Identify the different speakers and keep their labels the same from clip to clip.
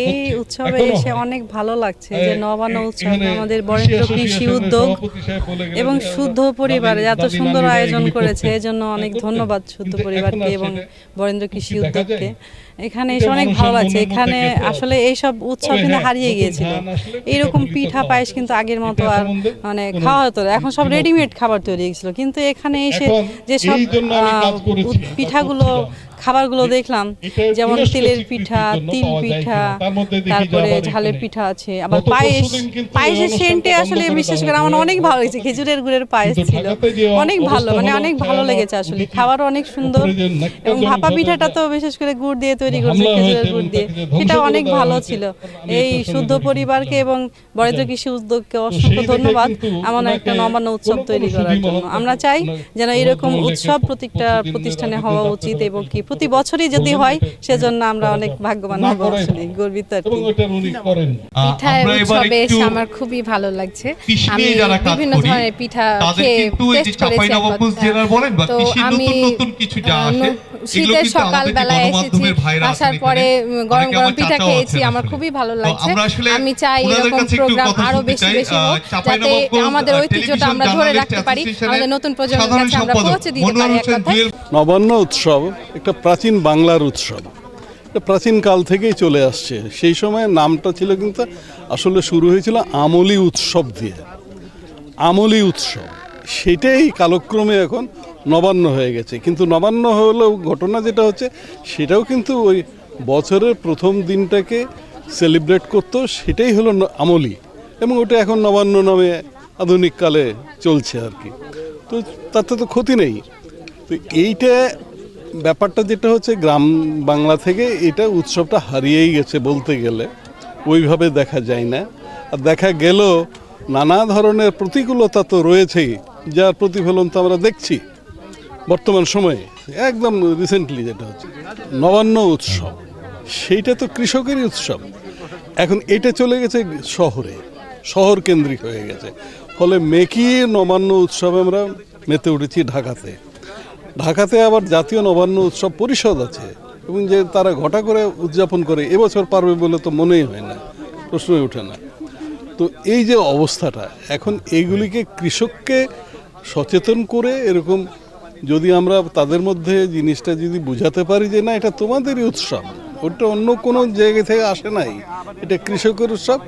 Speaker 1: এই উৎসবে এসে অনেক ভালো লাগছে যে নবান্ন উৎসব আমাদের বরেন্দ্র কৃষি উদ্যোগ এবং শুদ্ধ পরিবার এত সুন্দর আয়োজন করেছে, এজন্য অনেক ধন্যবাদ শুদ্ধ পরিবারকে এবং বরেন্দ্র কৃষি উদ্যোগকে। এখানে এসে অনেক ভালো লাগছে। এখানে আসলে এইসব উৎসব কিন্তু হারিয়ে গিয়েছিল। এইরকম পিঠা পায়েস কিন্তু আগের মতো আর মানে খাওয়া হতো না, এখন সব রেডিমেড খাবার তৈরি হয়েছিল। কিন্তু এখানে এসে যেসব পিঠাগুলো খাবারগুলো দেখলাম, যেমন তেলের পিঠা, তিল পিঠা, তারপরে ঝালের পিঠা আছে, আবার পায়েসের সেন্টে আসলে বিশেষ করে আমার অনেক ভালো লেগেছে। খেজুরের গুড়ের পায়েস ছিল, অনেক ভালো, মানে অনেক ভালো লেগেছে আসলে। খাবারও অনেক সুন্দর এবং ভাপা পিঠাটা তো বিশেষ করে গুড় দিয়ে তৈরি করছে, খেজুরের গুড় দিয়ে, সেটা অনেক ভালো ছিল। এই শুদ্ধ পরিবারকে এবং বরেন্দ্র কৃষি উদ্যোগকে অসংখ্য ধন্যবাদ এমন একটা নবান্ন উৎসব তৈরি করার জন্য। আমরা চাই যেন এরকম উৎসব প্রত্যেকটা প্রতিষ্ঠানে হওয়া উচিত এবং কি প্রতি বছরই যদি হয় সেজন্য আমরা অনেক ভাগ্যবান হব, আসলে গর্বিত আর কি।
Speaker 2: পিঠার উৎসবে এসে আমার খুবই ভালো লাগছে। আমি বিভিন্ন ধরনের পিঠা খেয়ে টেস্ট করেছি। তো আমি শীতের সকালবেলায় এসেছি, আসার পরে গরম গরম পিঠা খেয়েছি, আমার খুবই ভালো লাগছে। আমি চাই এরকম প্রোগ্রাম আরো বেশি বেশি হোক, যাতে আমাদের ঐতিহ্যটা আমরা ধরে রাখতে পারি, আমাদের নতুন প্রজন্মের কাছে আমরা পৌঁছে দিতে পারি। এক কথায়
Speaker 3: নবান্ন উৎসব একটা প্রাচীন বাংলার উৎসব, এটা প্রাচীন কাল থেকেই চলে আসছে। সেই সময় নামটা ছিল কিন্তু আসলে শুরু হয়েছিল আমলি উৎসব দিয়ে, আমলি উৎসব, সেটাই কালক্রমে এখন নবান্ন হয়ে গেছে। কিন্তু নবান্ন হলেও ঘটনা যেটা হচ্ছে সেটাও কিন্তু ওই বছরের প্রথম দিনটাকে সেলিব্রেট করতো, সেটাই হলো আমলি, এবং ওটা এখন নবান্ন নামে আধুনিক কালে চলছে আর কি। তো তাতে তো ক্ষতি নেই। তো এইটা ব্যাপারটা যেটা হচ্ছে গ্রাম বাংলা থেকে এটা উৎসবটা হারিয়েই গেছে বলতে গেলে, ওইভাবে দেখা যায় না। আর দেখা গেলেও নানা ধরনের প্রতিকূলতা তো রয়েছেই, যার প্রতিফলন তো আমরা দেখছি বর্তমান সময়ে। একদম রিসেন্টলি যেটা হচ্ছে নবান্ন উৎসব, সেইটা তো কৃষকেরই উৎসব। এখন এটা চলে গেছে শহরে, শহর কেন্দ্রিক হয়ে গেছে। ফলে মেকি নবান্ন উৎসবে আমরা মেতে উঠেছি ঢাকাতে। ঢাকাতে আবার জাতীয় নবান্ন উৎসব পরিষদ আছে, এবং যে তারা ঘটা করে উদযাপন করে, এবছর পারবে বলে তো মনেই হয় না, প্রশ্নই ওঠে না। তো এই যে অবস্থাটা এখন, এইগুলিকে কৃষককে সচেতন করে এরকম যদি আমরা তাদের মধ্যে জিনিসটা যদি বুঝাতে পারি যে না এটা তোমাদেরই উৎসব, ওটা অন্য কোনো জায়গা থেকে আসে নাই, এটা কৃষকের উৎসব।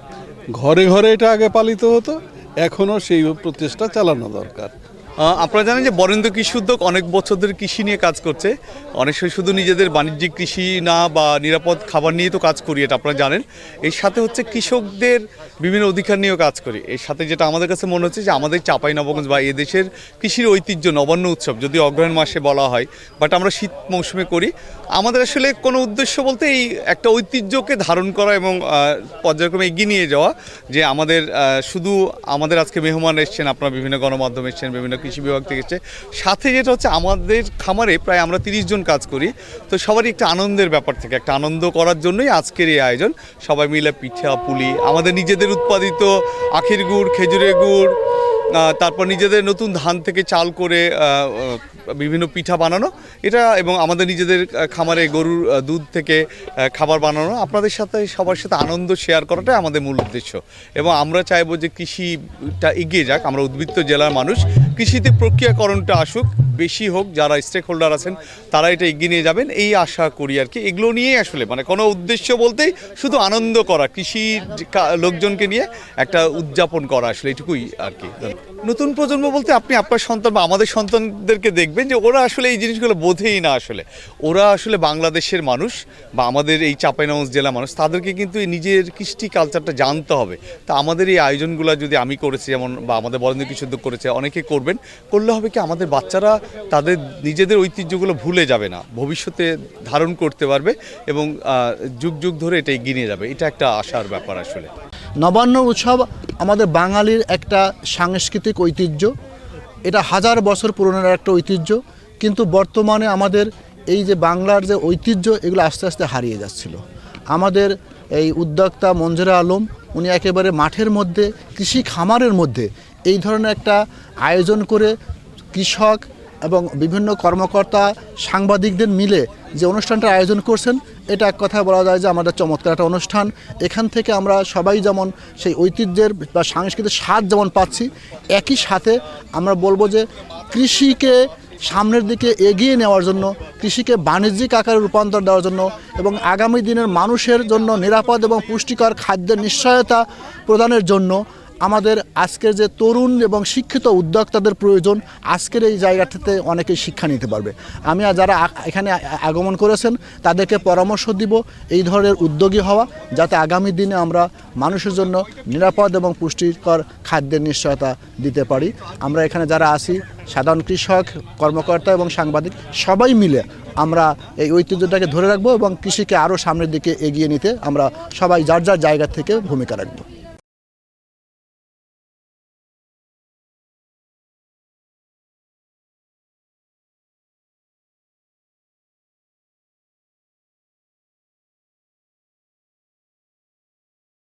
Speaker 3: ঘরে ঘরে এটা আগে পালিত হতো, এখনও সেই প্রচেষ্টা চালানো দরকার।
Speaker 4: আপনারা জানেন যে বরেন্দ্র কৃষি উদ্যোগ অনেক বছর ধরে কৃষি নিয়ে কাজ করছে। অনেক সময় শুধু নিজেদের বাণিজ্যিক কৃষি না বা নিরাপদ খাবার নিয়ে তো কাজ করি, এটা আপনারা জানেন। এর সাথে হচ্ছে কৃষকদের বিভিন্ন অধিকার নিয়েও কাজ করি। এর সাথে যেটা আমাদের কাছে মনে হচ্ছে যে আমাদের চাঁপাইনবাবগঞ্জ বা এদেশের কৃষির ঐতিহ্য নবান্ন উৎসব যদি অগ্রহায়ণ মাসে বলা হয়, বাট আমরা শীত মৌসুমে করি। আমাদের আসলে কোনো উদ্দেশ্য বলতে এই একটা ঐতিহ্যকে ধারণ করা এবং পর্যায়ক্রমে এগিয়ে নিয়ে যাওয়া। যে আমাদের শুধু আমাদের আজকে মেহমান এসছেন, আপনারা বিভিন্ন গণমাধ্যম এসছেন, বিভিন্ন কৃষি বিভাগ থেকে এসছে, সাথে যেটা হচ্ছে আমাদের খামারে প্রায় আমরা 30 জন কাজ করি। তো সবারই একটা আনন্দের ব্যাপার থেকে, একটা আনন্দ করার জন্যই আজকের এই আয়োজন। সবাই মিলে পিঠা পুলি, আমাদের নিজেদের উৎপাদিত আখের গুড়, খেজুরের গুড়, তারপর নিজেদের নতুন ধান থেকে চাল করে বিভিন্ন পিঠা বানানো, এটা এবং আমাদের নিজেদের খামারে গরুর দুধ থেকে খাবার বানানো, আপনাদের সাথে সবার সাথে আনন্দ শেয়ার করাটাই আমাদের মূল উদ্দেশ্য। এবং আমরা চাইবো যে কৃষিটা এগিয়ে যাক। আমরা উদ্বৃত্ত জেলার মানুষ, কৃষিতে প্রক্রিয়াকরণটা আসুক, বেশি হোক, যারা স্টেক হোল্ডার আছেন তারা এটা এগিয়ে নিয়ে যাবেন এই আশা করি আর কি। এগুলো নিয়েই আসলে মানে কোনো উদ্দেশ্য বলতেই শুধু আনন্দ করা, কৃষি লোকজনকে নিয়ে একটা উদযাপন করা, আসলে এটুকুই আর কি। নতুন প্রজন্ম বলতে আপনি আপনার সন্তান বা আমাদের সন্তানদেরকে দেখবেন যে ওরা আসলে এই জিনিসগুলো বোঝেই না। আসলে ওরা আসলে বাংলাদেশের মানুষ বা আমাদের এই চাঁপাইনবাবগঞ্জ জেলার মানুষ, তাদেরকে কিন্তু নিজের কৃষ্টি কালচারটা জানতে হবে। তা আমাদের এই আয়োজনগুলো যদি আমি করেছি যেমন, বা আমাদের বরেন্দ্র কৃষি উদ্যোগ করেছে, অনেকে করবেন, করলে হবে কি আমাদের বাচ্চারা তাদের নিজেদের ঐতিহ্যগুলো ভুলে যাবে না, ভবিষ্যতে ধারণ করতে পারবে এবং যুগ যুগ ধরে এটা এগিয়ে নিয়ে যাবে। এটা একটা আশার ব্যাপার আসলে।
Speaker 5: নবান্ন উৎসব আমাদের বাঙালির একটা সাংস্কৃতিক ঐতিহ্য, এটা হাজার বছর পুরনো একটা ঐতিহ্য। কিন্তু বর্তমানে আমাদের এই যে বাংলার যে ঐতিহ্য, এগুলো আস্তে আস্তে হারিয়ে যাচ্ছিল। আমাদের এই উদ্যোক্তা মঞ্জুরা আলম, উনি একেবারে মাঠের মধ্যে, কৃষি খামারের মধ্যে এই ধরনের একটা আয়োজন করে কৃষক এবং বিভিন্ন কর্মকর্তা, সাংবাদিকদের মিলে যে অনুষ্ঠানটার আয়োজন করছেন, এটা এক কথায় বলা যায় যে আমাদের চমৎকার একটা অনুষ্ঠান। এখান থেকে আমরা সবাই যেমন সেই ঐতিহ্যের বা সাংস্কৃতিক স্বাদ যেমন পাচ্ছি, একই সাথে আমরা বলবো যে কৃষিকে সামনের দিকে এগিয়ে নেওয়ার জন্য, কৃষিকে বাণিজ্যিক আকারে রূপান্তর দেওয়ার জন্য এবং আগামী দিনের মানুষের জন্য নিরাপদ এবং পুষ্টিকর খাদ্যের নিশ্চয়তা প্রদানের জন্য আমাদের আজকের যে তরুণ এবং শিক্ষিত উদ্যোক্তাদের প্রয়োজন। আজকের এই জায়গাটাতে অনেকেই শিক্ষা নিতে পারবে। আমি যারা এখানে আগমন করেছেন তাদেরকে পরামর্শ দিব এই ধরনের উদ্যোগী হওয়া, যাতে আগামী দিনে আমরা মানুষের জন্য নিরাপদ এবং পুষ্টিকর খাদ্যের নিশ্চয়তা দিতে পারি। আমরা এখানে যারা আছি সাধারণ কৃষক, কর্মকর্তা এবং সাংবাদিক সবাই মিলে আমরা এই ঐতিহ্যটাকে ধরে রাখবো এবং কৃষিকে আরও সামনের দিকে এগিয়ে নিতে আমরা সবাই যার যার জায়গা থেকে ভূমিকা রাখবো।